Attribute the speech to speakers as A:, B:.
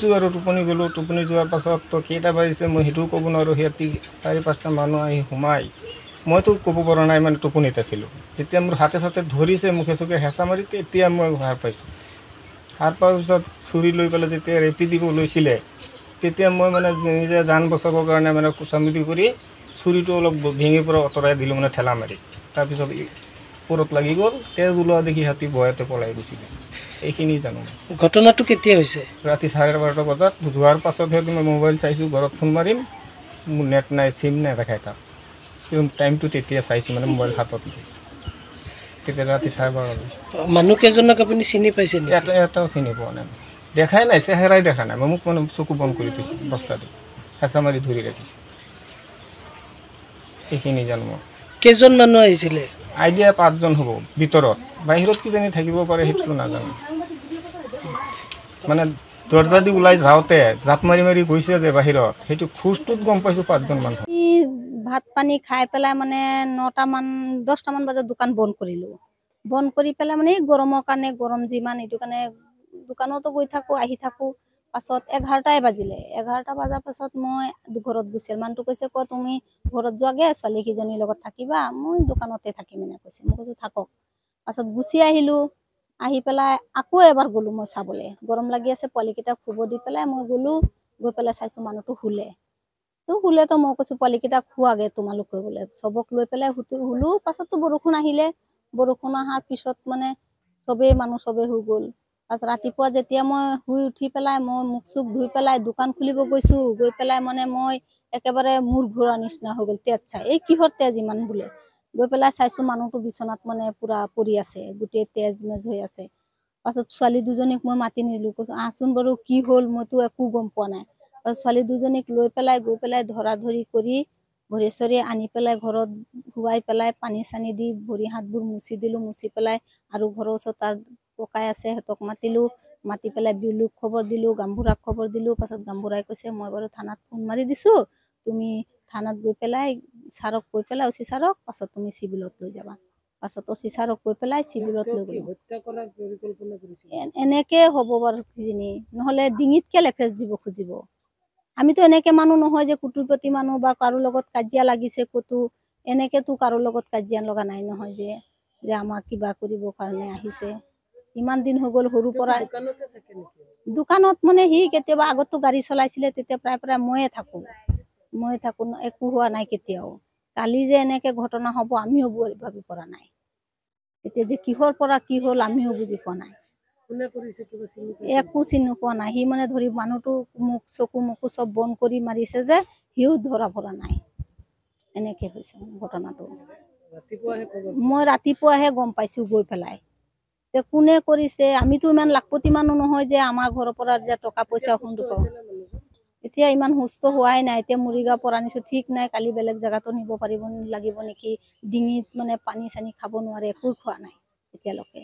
A: শুইছোঁ আৰু টোপনি গ'লোঁ। টোপনি যোৱাৰ পাছত তো কেইটা বাজিছে মই সেইটোও ক'ব নোৱাৰোঁ। সিহঁতি 4-5টা মানুহ আহি সোমাই, মইতো ক'ব পৰা নাই, মানে টোপনিত আছিলোঁ। যেতিয়া মোৰ হাতে চাতে ধৰিছে, মুখে চুখে হেঁচা মাৰি, তেতিয়া মই সাৰ পাইছোঁ। সাৰ পোৱাৰ পিছত চুৰি লৈ পেলাই যেতিয়া ৰেপি দিব লৈছিলে, তেতিয়া মই মানে নিজে জান বচাবৰ কাৰণে মানে কুচামুচি কৰি চুৰিটো অলপ ভেঙিৰ পৰা আঁতৰাই দিলোঁ, মানে ঠেলা মাৰি। তাৰপিছত ওপৰত লাগি গ'ল, তেজ ওলোৱা দেখি হাতী ভয়তে পলাই গৈছিলে। এইখিনি জানো।
B: ঘটনাটো কেতিয়া হৈছে?
A: ৰাতি 12:30 বজাত। যোৱাৰ পাছতহে মই মোবাইল চাইছোঁ, ঘৰত ফোন মাৰিম, মোৰ নেট নাই, চিম নাই, দেখাই থাক। টাইমটো তেতিয়া চাইছোঁ, মানে মোবাইল হাতত তেতিয়া ৰাতি 12:30
B: মানুহ কেইজনক আপুনি চিনি পাইছে নেকি?
A: এটাও চিনি পোৱা নাই, দেখাই নাই, চেহেৰাই দেখা নাই। মোক মানে চকু বন্ধ কৰি থৈছে, বস্তাটো হেঁচা মাৰি ধৰি ৰাখিছে। এইখিনি জানো মই।
B: কেইজন মানুহ আহিছিলে?
A: আইডিয়া 5জন হ'ব ভিতৰত, বাহিৰত কিজানি থাকিব পাৰে, সেইটো নাজানো। মানে দৰ্জা দি ওলাই যাওঁতে জাপ মাৰি মাৰি গৈছে যে বাহিৰত, সেইটো খোজটোত গম পাইছোঁ 5জন মানুহ।
C: ভাত পানী খাই পেলাই মানে 10টামান বজাত দোকান বন্ধ কৰিলোঁ। বন্ধ কৰি পেলাই মানে গৰমৰ কাৰণে, গৰম যিমান, এইটো কাৰণে দোকানতো গৈ থাকোঁ, আহি থাকোঁ। পাছত 11টাই বাজিলে। 11টা বজাৰ পাছত মই ঘৰত গৈছিল। মানুহটো কৈছে, তুমি ঘৰত যোৱাগে, ছোৱালীকেইজনীৰ লগত থাকিবা, মই দোকানতে থাকিম এনে কৈছে। মই কৈছোঁ থাকক। পাছত গুচি আহিলোঁ। আহি পেলাই আকৌ এবাৰ গ'লোঁ মই চাবলৈ, গৰম লাগি আছে, পোৱালীকেইটাক শুব দি পেলাই মই গ'লোঁ। গৈ পেলাই চাইছোঁ মানুহটো শুলে। শুলেতো মই কৈছোঁ পোৱালীকেইটাক শুৱাগে তোমালোকে বোলে। চবক লৈ পেলাই শুলোঁ। পাছততো বৰষুণ আহিলে। বৰষুণ অহাৰ পিছত মানে মানুহ চবেই শুই গ'ল। তাৰপিছত ৰাতিপুৱা যেতিয়া মই শুই উঠি পেলাই মই মুখ চুখ ধুই পেলাই দোকান খুলিব গৈছোঁ। গৈ পেলাই মানে মই একেবাৰে মূৰ ঘূৰা নিচিনা হৈ গ'ল, তেজ চাই। এই কিহৰ তেজ ইমান বোলে। গৈ পেলাই চাইছোঁ মানুহটো বিচনাত মানে পুৰা পৰি আছে, গোটেই তেজ মেজ হৈ আছে। পাছত ছোৱালী দুজনীক মই মাতি নিলোঁ, কৈছোঁ আহচোন বাৰু, কি হ'ল, মইতো একো গম পোৱা নাই। ছোৱালী দুজনীক লৈ পেলাই গৈ পেলাই ধৰা ধৰি কৰি ভৰি চৰি আনি পেলাই ঘৰত শুৱাই পেলাই পানী চানী দি ভৰি হাতবোৰ মুচি দিলোঁ। মুচি পেলাই আৰু ঘৰৰ ওচৰত তাৰ ককাই আছে, সিহঁতক মাতিলোঁ। মাতি পেলাই বিলুক খবৰ দিলোঁ, গামবুঢ়াক খবৰ দিলোঁ। পাছত গামবুঢ়াই কৈছে, মই বাৰু থানাত ফোন মাৰি দিছোঁ, তুমি থানাত গৈ পেলাই ছাৰক কৈ পেলাই, অচি ছাৰক, পাছত তুমি চিভিলত লৈ যাবা। পাছত অচি ছাৰক কৈ পেলাই চিভিলত লৈ গ'লোঁ। এনেকে হ'ব বাৰু কিজানি, নহ'লে ডিঙিত কেলে ফেচ দিব খুজিব। আমিতো এনেকে মানুহ নহয় যে কুটুৰপতি মানুহ বা কাৰো লগত কাজিয়া লাগিছে ক'তো, এনেকেতো কাৰো লগত কাজিয়া লগা নাই নহয় যে আমাক কিবা কৰিবৰ কাৰণে আহিছে। ইমান দিন হৈ গ'ল সৰুৰ পৰা দোকানত, মানে সি কেতিয়াবা আগতো গাড়ী চলাইছিলে, তেতিয়া প্ৰায় ময়ে থাকোঁ, একো হোৱা নাই কেতিয়াও। কালি যে এনেকে ঘটনা হ'ব আমিও ভাবি পৰা নাই। এতিয়া যে কিহৰ পৰা কি হ'ল আমিও বুজি পোৱা নাই। একো চিনি পোৱা নাই। সি মানে ধৰি মানুহটো মুখ চকু মুখু চব বন্ধ কৰি মাৰিছে যে, সিও ধৰা পৰা নাই। এনেকে হৈছে ঘটনাটো। মই ৰাতিপুৱাহে গম পাইছোঁ গৈ পেলাই। কোনে কৰিছে, আমিতো ইমান লাখপতি মানুহ নহয় যে আমাৰ ঘৰৰ পৰা যে টকা পইচা খুন্দব। এতিয়া ইমান সুস্থ হোৱাই নাই। এতিয়া মৰিগাঁও পৰা আনিছোঁ, ঠিক নাই, কালি বেলেগ জেগাতো নিব লাগিব নেকি। ডিঙিত মানে পানী চানী খাব নোৱাৰে, একো খোৱা নাই এতিয়ালৈকে।